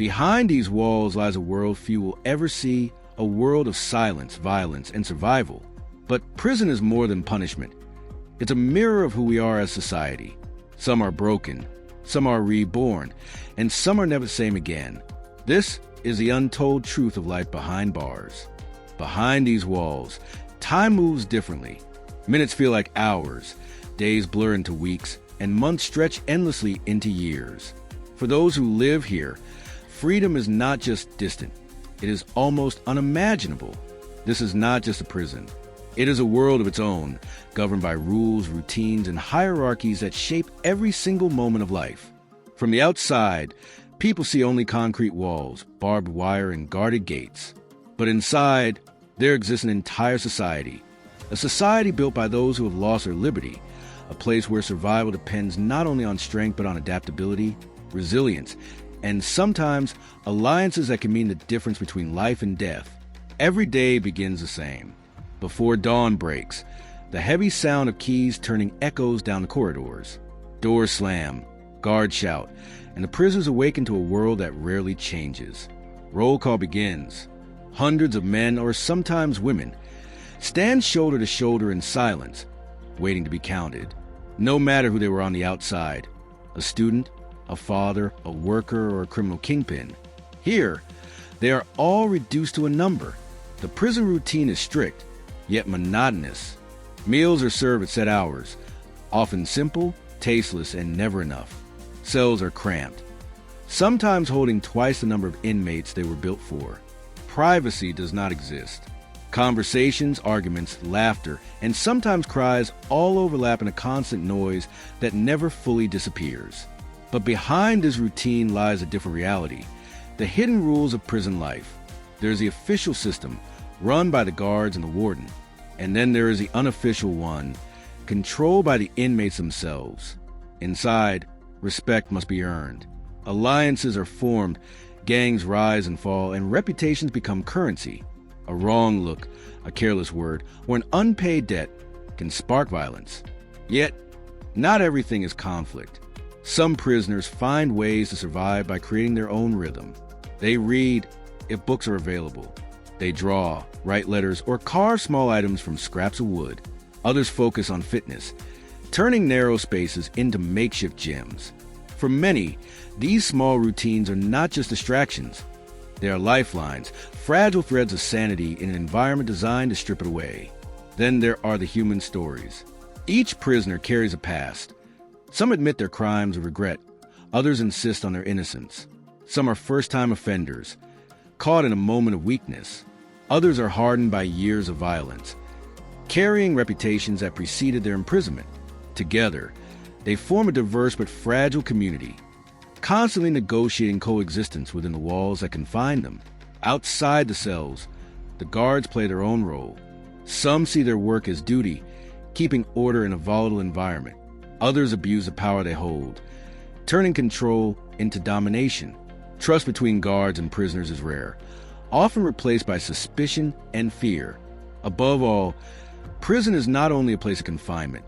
Behind these walls lies a world few will ever see, a world of silence, violence, and survival. But prison is more than punishment. It's a mirror of who we are as society. Some are broken, some are reborn, and some are never the same again. This is the untold truth of life behind bars. Behind these walls, time moves differently. Minutes feel like hours, days blur into weeks, and months stretch endlessly into years. For those who live here, freedom is not just distant, it is almost unimaginable. This is not just a prison. It is a world of its own, governed by rules, routines, and hierarchies that shape every single moment of life. From the outside, people see only concrete walls, barbed wire, and guarded gates. But inside, there exists an entire society. A society built by those who have lost their liberty. A place where survival depends not only on strength but on adaptability, resilience, and sometimes alliances that can mean the difference between life and death. Every day begins the same. Before dawn breaks, the heavy sound of keys turning echoes down the corridors. Doors slam, guards shout, and the prisoners awaken to a world that rarely changes. Roll call begins. Hundreds of men, or sometimes women, stand shoulder to shoulder in silence, waiting to be counted. No matter who they were on the outside, a student, a father, a worker, or a criminal kingpin. Here, they are all reduced to a number. The prison routine is strict, yet monotonous. Meals are served at set hours, often simple, tasteless, and never enough. Cells are cramped, sometimes holding twice the number of inmates they were built for. Privacy does not exist. Conversations, arguments, laughter, and sometimes cries all overlap in a constant noise that never fully disappears. But behind this routine lies a different reality, the hidden rules of prison life. There's the official system, run by the guards and the warden. And then there is the unofficial one, controlled by the inmates themselves. Inside, respect must be earned. Alliances are formed, gangs rise and fall, and reputations become currency. A wrong look, a careless word, or an unpaid debt can spark violence. Yet, not everything is conflict. Some prisoners find ways to survive by creating their own rhythm. They read, if books are available. They draw, write letters, or carve small items from scraps of wood. Others focus on fitness, turning narrow spaces into makeshift gyms. For many, these small routines are not just distractions. They are lifelines, fragile threads of sanity in an environment designed to strip it away. Then there are the human stories. Each prisoner carries a past. Some admit their crimes with regret. Others insist on their innocence. Some are first-time offenders, caught in a moment of weakness. Others are hardened by years of violence, carrying reputations that preceded their imprisonment. Together, they form a diverse but fragile community, constantly negotiating coexistence within the walls that confine them. Outside the cells, the guards play their own role. Some see their work as duty, keeping order in a volatile environment. Others abuse the power they hold, turning control into domination. Trust between guards and prisoners is rare, often replaced by suspicion and fear. Above all, prison is not only a place of confinement,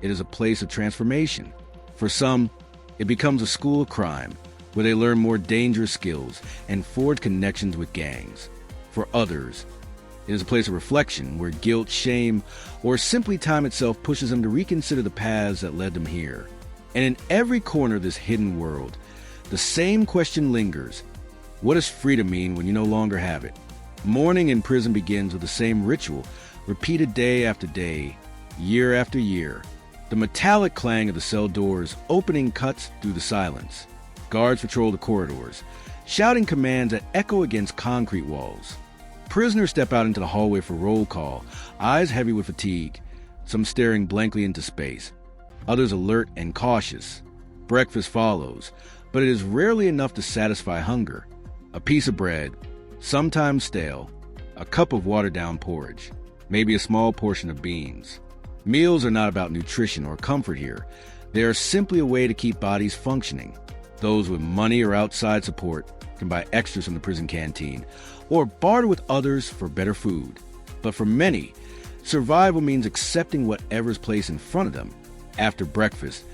it is a place of transformation. For some, it becomes a school of crime, where they learn more dangerous skills and forge connections with gangs. For others, it is a place of reflection, where guilt, shame, or simply time itself pushes them to reconsider the paths that led them here. And in every corner of this hidden world, the same question lingers. What does freedom mean when you no longer have it? Mourning in prison begins with the same ritual, repeated day after day, year after year. The metallic clang of the cell doors opening cuts through the silence. Guards patrol the corridors, shouting commands that echo against concrete walls. Prisoners step out into the hallway for roll call, eyes heavy with fatigue, some staring blankly into space, others alert and cautious. Breakfast follows, but it is rarely enough to satisfy hunger. A piece of bread, sometimes stale, a cup of watered-down porridge, maybe a small portion of beans. Meals are not about nutrition or comfort here. They are simply a way to keep bodies functioning. Those with money or outside support can buy extras from the prison canteen or barter with others for better food. But for many, survival means accepting whatever's placed in front of them. After breakfast,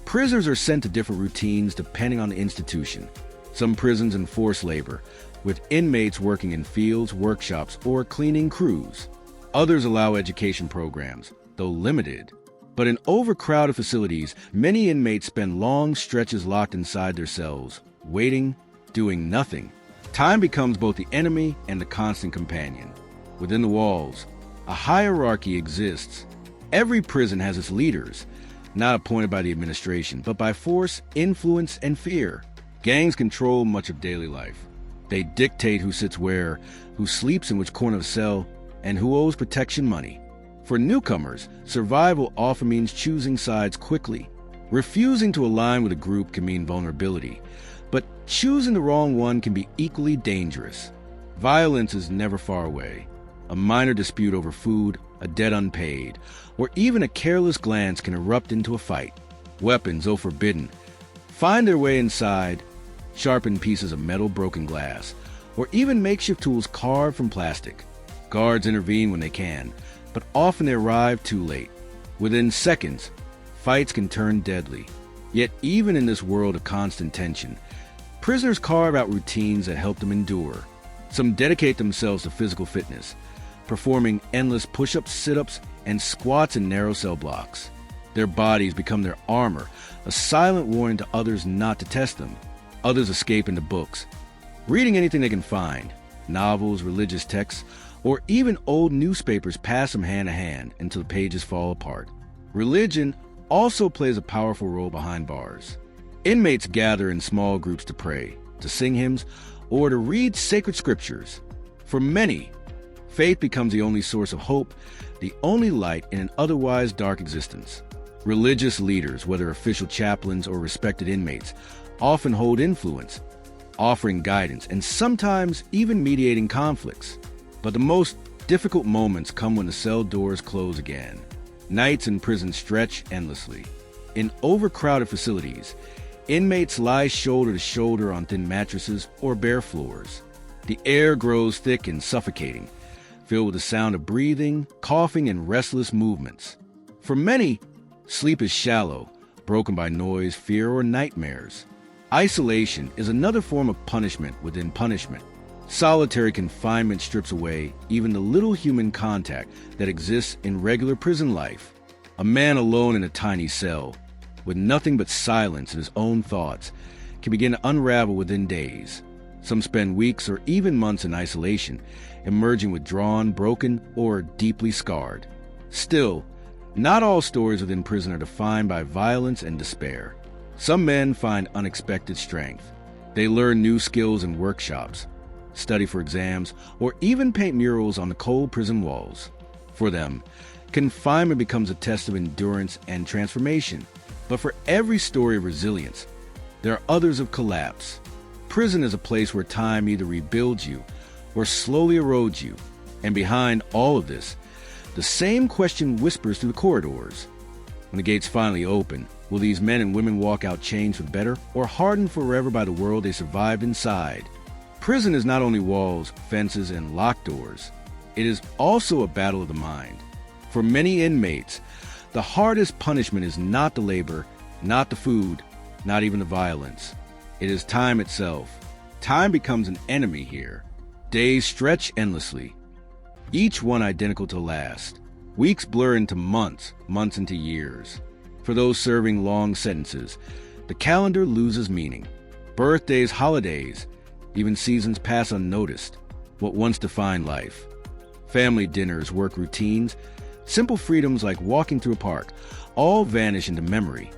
prisoners are sent to different routines depending on the institution. Some prisons enforce labor, with inmates working in fields, workshops, or cleaning crews. Others allow education programs, though limited. But in overcrowded facilities, many inmates spend long stretches locked inside their cells, waiting, doing nothing. Time becomes both the enemy and the constant companion. Within the walls, a hierarchy exists. Every prison has its leaders, not appointed by the administration, but by force, influence, and fear. Gangs control much of daily life. They dictate who sits where, who sleeps in which corner of the cell, and who owes protection money. For newcomers, survival often means choosing sides quickly. Refusing to align with a group can mean vulnerability, but choosing the wrong one can be equally dangerous. Violence is never far away. A minor dispute over food, a debt unpaid, or even a careless glance can erupt into a fight. Weapons, though forbidden, find their way inside, sharpened pieces of metal, broken glass, or even makeshift tools carved from plastic. Guards intervene when they can, but often they arrive too late. Within seconds, fights can turn deadly. Yet even in this world of constant tension, prisoners carve out routines that help them endure. Some dedicate themselves to physical fitness, performing endless push-ups, sit-ups, and squats in narrow cell blocks. Their bodies become their armor, a silent warning to others not to test them. Others escape into books, reading anything they can find, novels, religious texts, or even old newspapers pass from hand to hand until the pages fall apart. Religion also plays a powerful role behind bars. Inmates gather in small groups to pray, to sing hymns, or to read sacred scriptures. For many, faith becomes the only source of hope, the only light in an otherwise dark existence. Religious leaders, whether official chaplains or respected inmates, often hold influence, offering guidance and sometimes even mediating conflicts. But the most difficult moments come when the cell doors close again. Nights in prison stretch endlessly. In overcrowded facilities, inmates lie shoulder to shoulder on thin mattresses or bare floors. The air grows thick and suffocating, filled with the sound of breathing, coughing, and restless movements. For many, sleep is shallow, broken by noise, fear, or nightmares. Isolation is another form of punishment within punishment. Solitary confinement strips away even the little human contact that exists in regular prison life. A man alone in a tiny cell, with nothing but silence and his own thoughts, can begin to unravel within days. Some spend weeks or even months in isolation, emerging withdrawn, broken, or deeply scarred. Still, not all stories within prison are defined by violence and despair. Some men find unexpected strength. They learn new skills in workshops, study for exams, or even paint murals on the cold prison walls. For them, confinement becomes a test of endurance and transformation. But for every story of resilience, there are others of collapse. Prison is a place where time either rebuilds you or slowly erodes you. And behind all of this, the same question whispers through the corridors. When the gates finally open, will these men and women walk out changed for the better or hardened forever by the world they survived inside? Prison is not only walls, fences, and locked doors. It is also a battle of the mind. For many inmates, the hardest punishment is not the labor, not the food, not even the violence. It is time itself. Time becomes an enemy here. Days stretch endlessly, each one identical to the last. Weeks blur into months, months into years. For those serving long sentences, the calendar loses meaning. Birthdays, holidays, even seasons pass unnoticed. What once defined life. Family dinners, work routines, simple freedoms like walking through a park, all vanish into memory.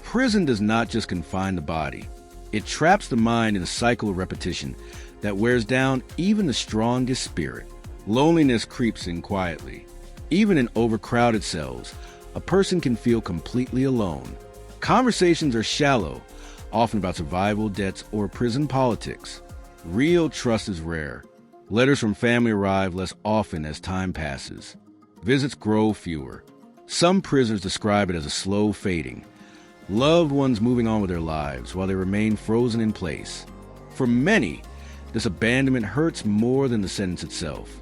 Prison does not just confine the body. It traps the mind in a cycle of repetition that wears down even the strongest spirit. Loneliness creeps in quietly. Even in overcrowded cells, a person can feel completely alone. Conversations are shallow, often about survival, debts, or prison politics. Real trust is rare. Letters from family arrive less often as time passes. Visits grow fewer. Some prisoners describe it as a slow fading. Loved ones moving on with their lives while they remain frozen in place. For many, this abandonment hurts more than the sentence itself.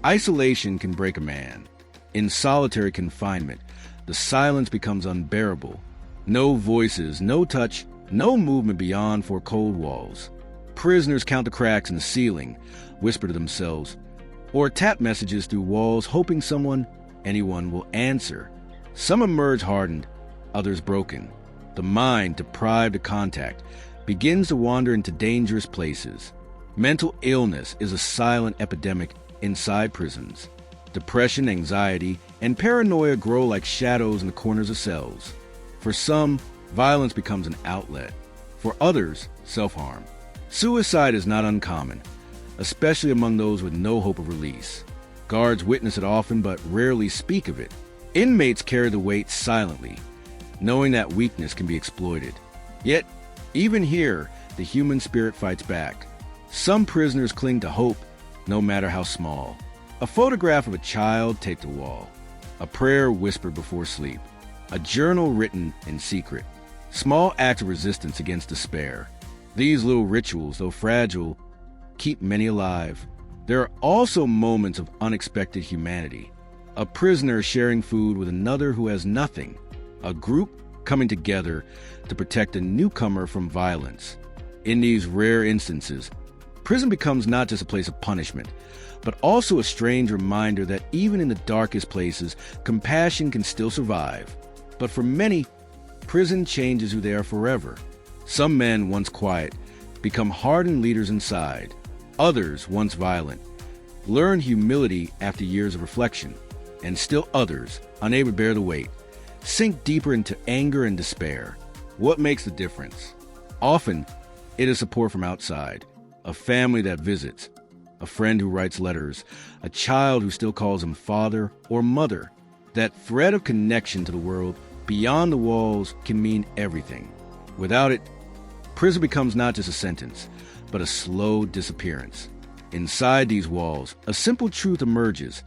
Isolation can break a man. In solitary confinement, the silence becomes unbearable. No voices, no touch, no movement beyond four cold walls. Prisoners count the cracks in the ceiling, whisper to themselves, or tap messages through walls hoping anyone will answer. Some emerge hardened, others broken. The mind, deprived of contact, begins to wander into dangerous places. Mental illness is a silent epidemic inside prisons. Depression, anxiety, and paranoia grow like shadows in the corners of cells. For some, violence becomes an outlet. For others, self-harm. Suicide is not uncommon, especially among those with no hope of release. Guards witness it often but rarely speak of it. Inmates carry the weight silently, knowing that weakness can be exploited. Yet, even here, the human spirit fights back. Some prisoners cling to hope, no matter how small. A photograph of a child taped to the wall. A prayer whispered before sleep. A journal written in secret. Small acts of resistance against despair. These little rituals, though fragile, keep many alive. There are also moments of unexpected humanity. A prisoner sharing food with another who has nothing. A group coming together to protect a newcomer from violence. In these rare instances, prison becomes not just a place of punishment, but also a strange reminder that even in the darkest places, compassion can still survive. But for many, prison changes who they are forever. Some men, once quiet, become hardened leaders inside. Others, once violent, learn humility after years of reflection. And still others, unable to bear the weight, sink deeper into anger and despair. What makes the difference? Often, it is support from outside. A family that visits, a friend who writes letters, a child who still calls him father or mother. That thread of connection to the world beyond the walls can mean everything. Without it, prison becomes not just a sentence, but a slow disappearance. Inside these walls, a simple truth emerges.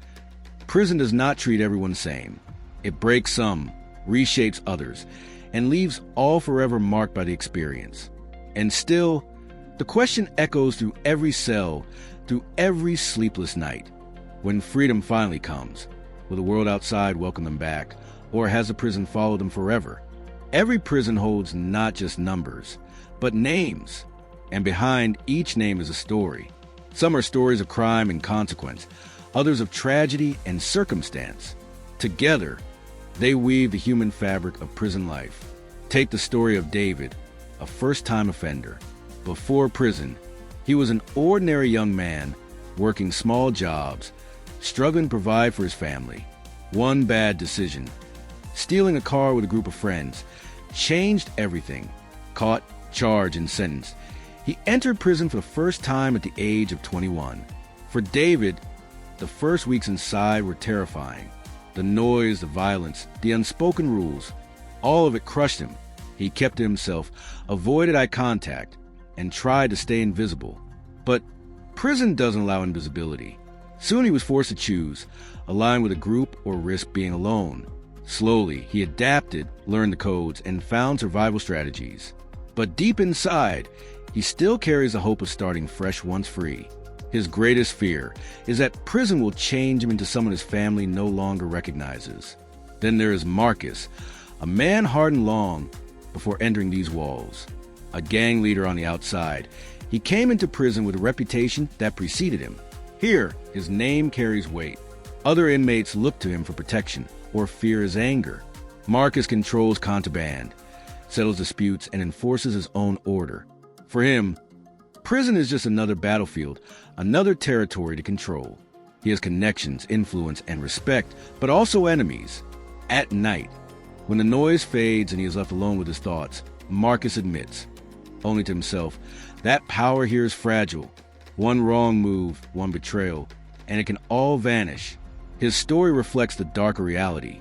Prison does not treat everyone the same. It breaks some, reshapes others, and leaves all forever marked by the experience. And still, the question echoes through every cell, through every sleepless night. When freedom finally comes, will the world outside welcome them back, or has the prison followed them forever? Every prison holds not just numbers, but names. And behind each name is a story. Some are stories of crime and consequence, others of tragedy and circumstance. Together, they weave the human fabric of prison life. Take the story of David, a first-time offender. Before prison, he was an ordinary young man, working small jobs, struggling to provide for his family. One bad decision, stealing a car with a group of friends, changed everything. Caught, charged, and sentenced, he entered prison for the first time at the age of 21. For David, the first weeks inside were terrifying. The noise, the violence, the unspoken rules, all of it crushed him. He kept to himself, avoided eye contact, and tried to stay invisible. But prison doesn't allow invisibility. Soon he was forced to choose, align with a group or risk being alone. Slowly, he adapted, learned the codes, and found survival strategies. But deep inside, he still carries the hope of starting fresh once free. His greatest fear is that prison will change him into someone his family no longer recognizes. Then there is Marcus, a man hardened long before entering these walls. A gang leader on the outside, he came into prison with a reputation that preceded him. Here, his name carries weight. Other inmates look to him for protection or fear his anger. Marcus controls contraband, settles disputes, and enforces his own order. For him, prison is just another battlefield, another territory to control. He has connections, influence, and respect, but also enemies. At night, when the noise fades and he is left alone with his thoughts, Marcus admits, only to himself, that power here is fragile. One wrong move, one betrayal, and it can all vanish. His story reflects the darker reality.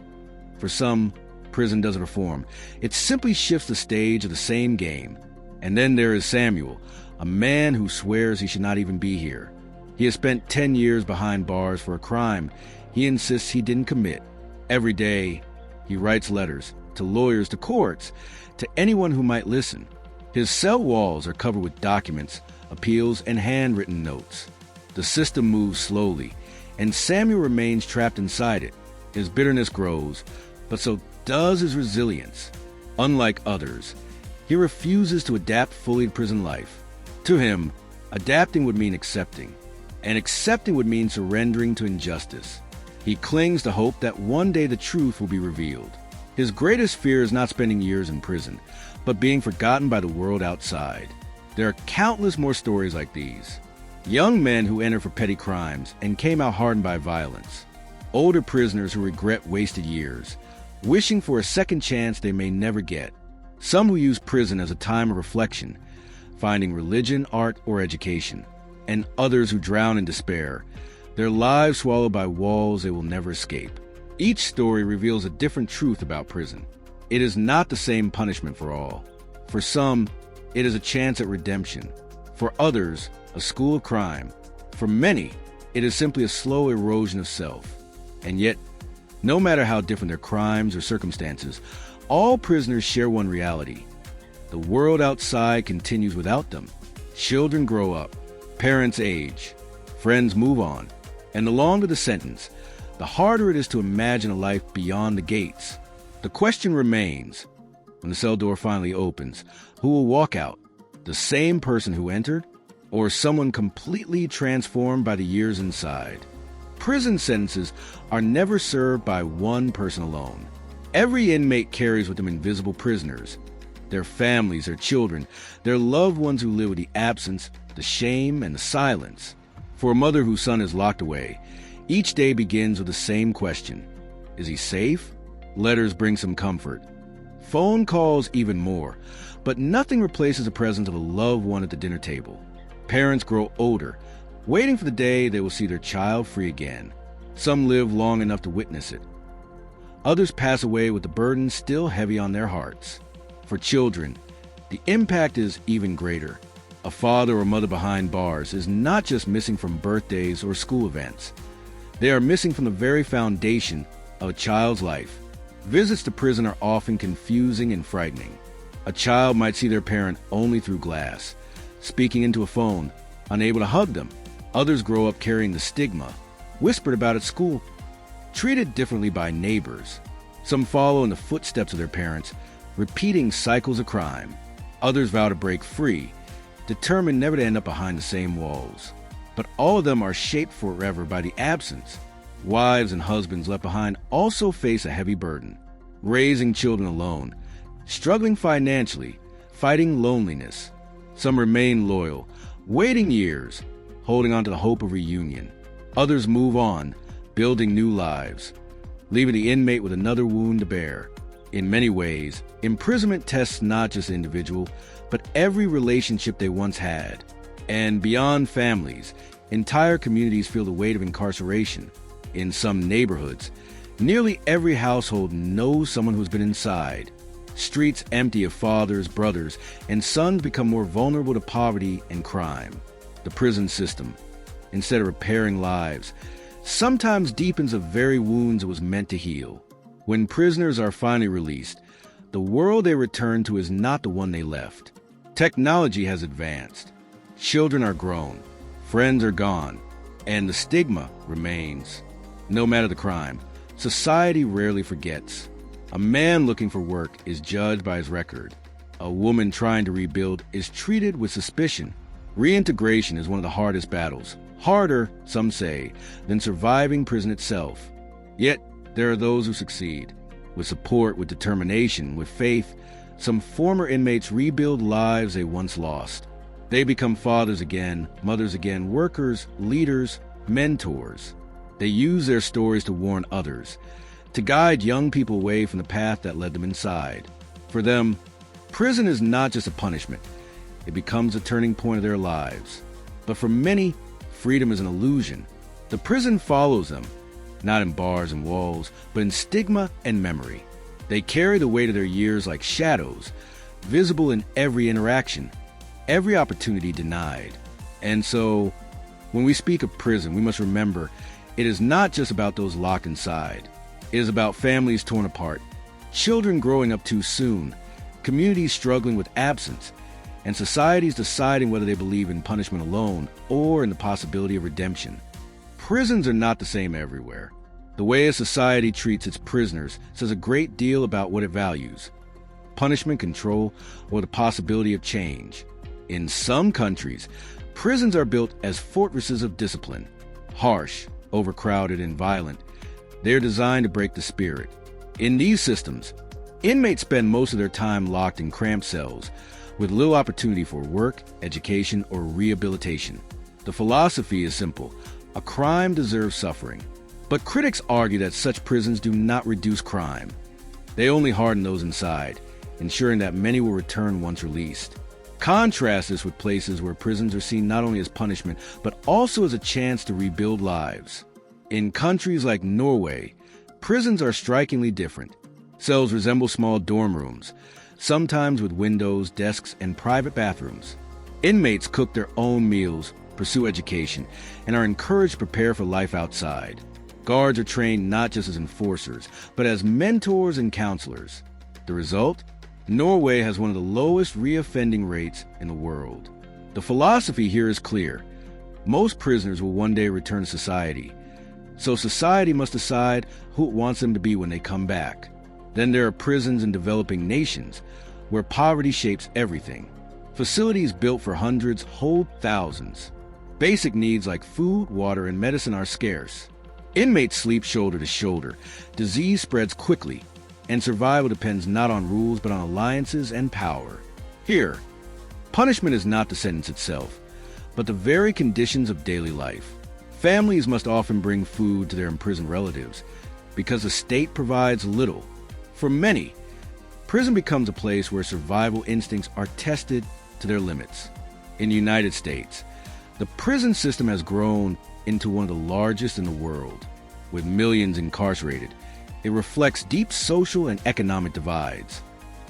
For some, prison doesn't reform. It simply shifts the stage of the same game. And then there is Samuel, a man who swears he should not even be here. He has spent 10 years behind bars for a crime he insists he didn't commit. Every day, he writes letters to lawyers, to courts, to anyone who might listen. His cell walls are covered with documents, appeals, and handwritten notes. The system moves slowly, and Samuel remains trapped inside it. His bitterness grows, but so does his resilience. Unlike others, he refuses to adapt fully to prison life. To him, adapting would mean accepting, and accepting would mean surrendering to injustice. He clings to hope that one day the truth will be revealed. His greatest fear is not spending years in prison, but being forgotten by the world outside. There are countless more stories like these. Young men who enter for petty crimes and came out hardened by violence. Older prisoners who regret wasted years, wishing for a second chance they may never get. Some who use prison as a time of reflection, finding religion, art, or education. And others who drown in despair, their lives swallowed by walls they will never escape. Each story reveals a different truth about prison. It is not the same punishment for all. For some, it is a chance at redemption. For others, a school of crime. For many, it is simply a slow erosion of self. And yet, no matter how different their crimes or circumstances, all prisoners share one reality. The world outside continues without them. Children grow up, parents age, friends move on, and the longer the sentence, the harder it is to imagine a life beyond the gates. The question remains, when the cell door finally opens, who will walk out? The same person who entered, or someone completely transformed by the years inside? Prison sentences are never served by one person alone. Every inmate carries with them invisible prisoners, their families, their children, their loved ones who live with the absence, the shame, and the silence. For a mother whose son is locked away, each day begins with the same question. Is he safe? Letters bring some comfort. Phone calls even more. But nothing replaces the presence of a loved one at the dinner table. Parents grow older, waiting for the day they will see their child free again. Some live long enough to witness it. Others pass away with the burden still heavy on their hearts. For children, the impact is even greater. A father or mother behind bars is not just missing from birthdays or school events. They are missing from the very foundation of a child's life. Visits to prison are often confusing and frightening. A child might see their parent only through glass, speaking into a phone, unable to hug them. Others grow up carrying the stigma, whispered about at school, treated differently by neighbors. Some follow in the footsteps of their parents, repeating cycles of crime. Others vow to break free, determined never to end up behind the same walls. But all of them are shaped forever by the absence. Wives and husbands left behind also face a heavy burden, raising children alone, struggling financially, fighting loneliness. Some remain loyal, waiting years, holding on to the hope of reunion. Others move on, building new lives, leaving the inmate with another wound to bear. In many ways, imprisonment tests not just the individual, but every relationship they once had. And beyond families, entire communities feel the weight of incarceration. In some neighborhoods, nearly every household knows someone who's been inside. Streets empty of fathers, brothers, and sons become more vulnerable to poverty and crime. The prison system, instead of repairing lives, sometimes deepens the very wounds it was meant to heal. When prisoners are finally released, the world they return to is not the one they left. Technology has advanced. Children are grown. Friends are gone. And the stigma remains. No matter the crime, society rarely forgets. A man looking for work is judged by his record. A woman trying to rebuild is treated with suspicion. Reintegration is one of the hardest battles. Harder, some say, than surviving prison itself. Yet, there are those who succeed. With support, with determination, with faith, some former inmates rebuild lives they once lost. They become fathers again, mothers again, workers, leaders, mentors. They use their stories to warn others, to guide young people away from the path that led them inside. For them, prison is not just a punishment. It becomes a turning point of their lives. But for many, freedom is an illusion. The prison follows them, not in bars and walls, but in stigma and memory. They carry the weight of their years like shadows, visible in every interaction, every opportunity denied. And so, when we speak of prison, we must remember it is not just about those locked inside. It is about families torn apart, children growing up too soon, communities struggling with absence, and societies deciding whether they believe in punishment alone or in the possibility of redemption. Prisons are not the same everywhere. The way a society treats its prisoners says a great deal about what it values: punishment, control, or the possibility of change. In some countries, prisons are built as fortresses of discipline. Harsh, overcrowded, and violent, they are designed to break the spirit. In these systems, inmates spend most of their time locked in cramped cells, with little opportunity for work, education, or rehabilitation. The philosophy is simple: a crime deserves suffering. But critics argue that such prisons do not reduce crime. They only harden those inside, ensuring that many will return once released. Contrast this with places where prisons are seen not only as punishment, but also as a chance to rebuild lives. In countries like Norway, prisons are strikingly different. Cells resemble small dorm rooms, sometimes with windows, desks, and private bathrooms. Inmates cook their own meals, pursue education, and are encouraged to prepare for life outside. Guards are trained not just as enforcers, but as mentors and counselors. The result? Norway has one of the lowest reoffending rates in the world. The philosophy here is clear. Most prisoners will one day return to society. So society must decide who it wants them to be when they come back. Then there are prisons in developing nations, where poverty shapes everything. Facilities built for hundreds hold thousands. Basic needs like food, water, and medicine are scarce. Inmates sleep shoulder to shoulder. Disease spreads quickly, and survival depends not on rules but on alliances and power. Here, punishment is not the sentence itself, but the very conditions of daily life. Families must often bring food to their imprisoned relatives because the state provides little. For many, prison becomes a place where survival instincts are tested to their limits. In the United States, the prison system has grown into one of the largest in the world. With millions incarcerated, it reflects deep social and economic divides.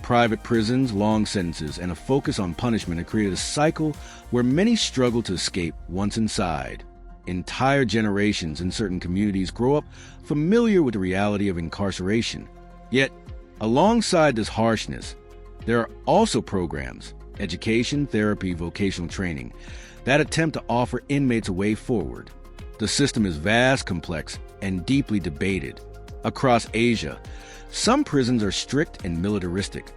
Private prisons, long sentences, and a focus on punishment have created a cycle where many struggle to escape once inside. Entire generations in certain communities grow up familiar with the reality of incarceration. Yet, alongside this harshness, there are also programs, education, therapy, vocational training, that attempt to offer inmates a way forward. The system is vast, complex, and deeply debated. Across Asia, some prisons are strict and militaristic,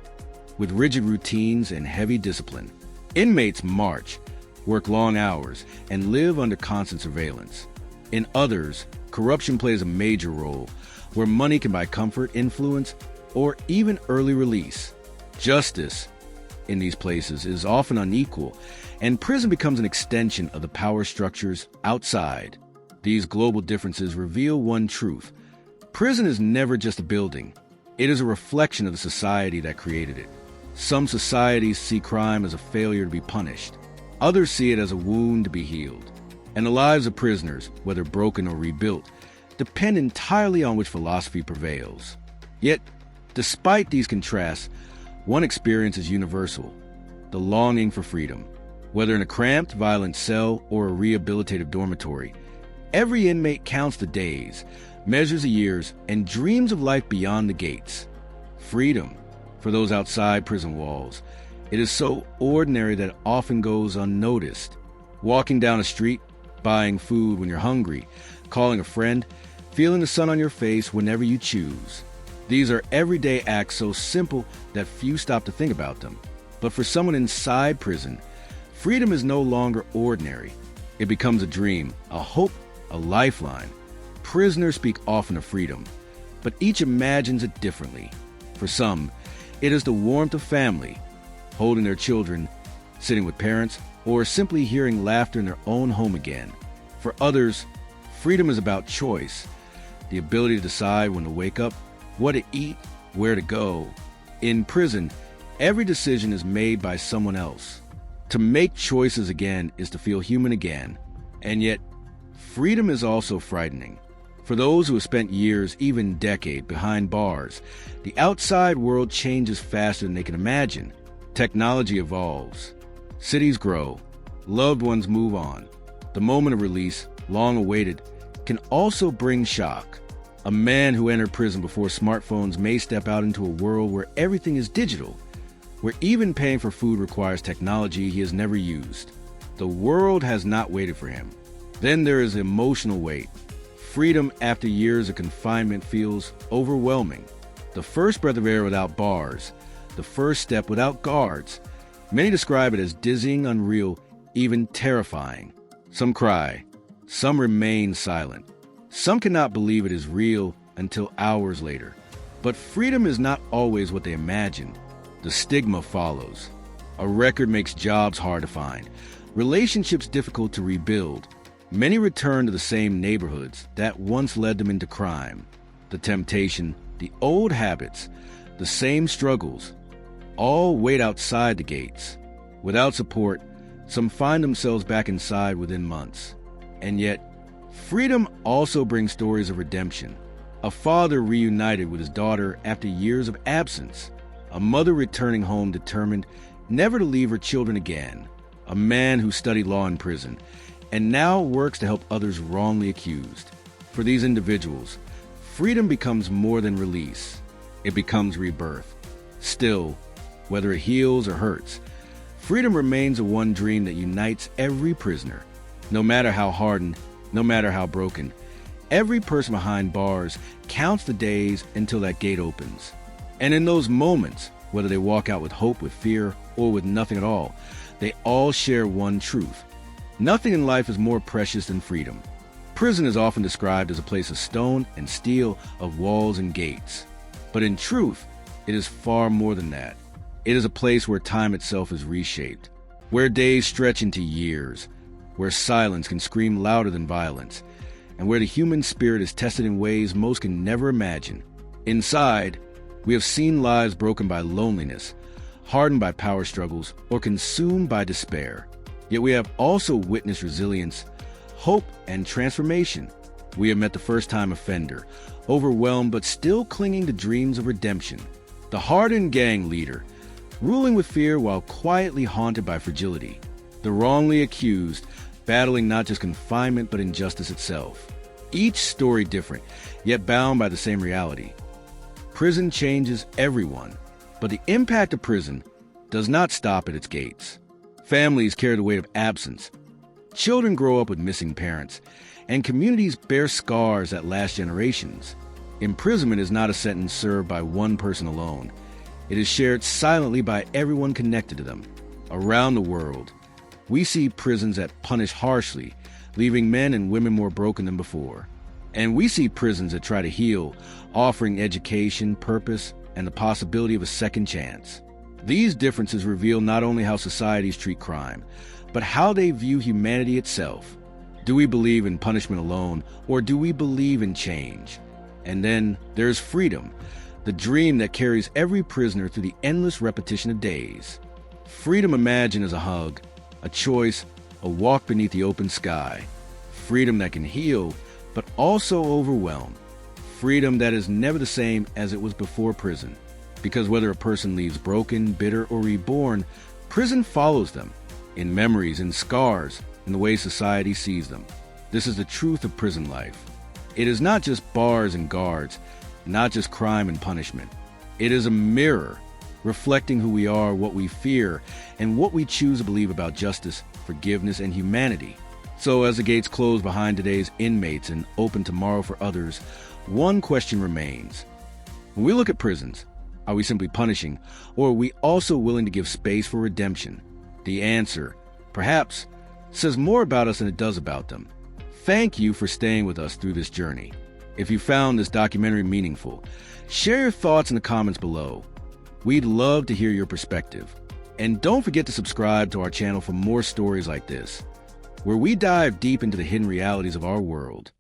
with rigid routines and heavy discipline. Inmates march, work long hours, and live under constant surveillance. In others, corruption plays a major role, where money can buy comfort, influence, or even early release. Justice in these places is often unequal, and prison becomes an extension of the power structures outside. These global differences reveal one truth: prison is never just a building. It is a reflection of the society that created it. Some societies see crime as a failure to be punished. Others see it as a wound to be healed. And the lives of prisoners, whether broken or rebuilt, depend entirely on which philosophy prevails. Yet, despite these contrasts, one experience is universal: the longing for freedom. Whether in a cramped, violent cell or a rehabilitative dormitory, every inmate counts the days, measures the years, and dreams of life beyond the gates. Freedom, for those outside prison walls, it is so ordinary that it often goes unnoticed. Walking down a street, buying food when you're hungry, calling a friend, feeling the sun on your face whenever you choose. These are everyday acts so simple that few stop to think about them. But for someone inside prison, freedom is no longer ordinary. It becomes a dream, a hope, a lifeline. Prisoners speak often of freedom, but each imagines it differently. For some, it is the warmth of family, holding their children, sitting with parents, or simply hearing laughter in their own home again. For others, freedom is about choice, the ability to decide when to wake up, what to eat, where to go. In prison, every decision is made by someone else. To make choices again is to feel human again. And yet, freedom is also frightening. For those who have spent years, even decades, behind bars, the outside world changes faster than they can imagine. Technology evolves. Cities grow. Loved ones move on. The moment of release, long awaited, can also bring shock. A man who entered prison before smartphones may step out into a world where everything is digital, where even paying for food requires technology he has never used. The world has not waited for him. Then there is emotional weight. Freedom after years of confinement feels overwhelming. The first breath of air without bars, the first step without guards. Many describe it as dizzying, unreal, even terrifying. Some cry. Some remain silent. Some cannot believe it is real until hours later. But freedom is not always what they imagine. The stigma follows. A record makes jobs hard to find, relationships difficult to rebuild. Many return to the same neighborhoods that once led them into crime. The temptation, the old habits, the same struggles, all wait outside the gates. Without support, some find themselves back inside within months. And yet, freedom also brings stories of redemption. A father reunited with his daughter after years of absence. A mother returning home determined never to leave her children again. A man who studied law in prison and now works to help others wrongly accused. For these individuals, freedom becomes more than release. It becomes rebirth. Still, whether it heals or hurts, freedom remains the one dream that unites every prisoner. No matter how hardened, no matter how broken, every person behind bars counts the days until that gate opens. And in those moments, whether they walk out with hope, with fear, or with nothing at all, they all share one truth. Nothing in life is more precious than freedom. Prison is often described as a place of stone and steel, of walls and gates. But in truth, it is far more than that. It is a place where time itself is reshaped, where days stretch into years, where silence can scream louder than violence, and where the human spirit is tested in ways most can never imagine. Inside, we have seen lives broken by loneliness, hardened by power struggles, or consumed by despair. Yet we have also witnessed resilience, hope, and transformation. We have met the first-time offender, overwhelmed but still clinging to dreams of redemption. The hardened gang leader, ruling with fear while quietly haunted by fragility. The wrongly accused, battling not just confinement but injustice itself. Each story different, yet bound by the same reality. Prison changes everyone, but the impact of prison does not stop at its gates. Families carry the weight of absence. Children grow up with missing parents, and communities bear scars that last generations. Imprisonment is not a sentence served by one person alone. It is shared silently by everyone connected to them. Around the world, we see prisons that punish harshly, leaving men and women more broken than before. And we see prisons that try to heal, offering education, purpose, and the possibility of a second chance. These differences reveal not only how societies treat crime, but how they view humanity itself. Do we believe in punishment alone, or do we believe in change? And then there's freedom, the dream that carries every prisoner through the endless repetition of days. Freedom imagined as a hug, a choice, a walk beneath the open sky. Freedom that can heal, but also overwhelm. Freedom that is never the same as it was before prison. Because whether a person leaves broken, bitter, or reborn, prison follows them, in memories, in scars, in the way society sees them. This is the truth of prison life. It is not just bars and guards, not just crime and punishment. It is a mirror, reflecting who we are, what we fear, and what we choose to believe about justice, forgiveness, and humanity. So as the gates close behind today's inmates and open tomorrow for others, one question remains. When we look at prisons, are we simply punishing, or are we also willing to give space for redemption? The answer, perhaps, says more about us than it does about them. Thank you for staying with us through this journey. If you found this documentary meaningful, share your thoughts in the comments below. We'd love to hear your perspective. And don't forget to subscribe to our channel for more stories like this, where we dive deep into the hidden realities of our world.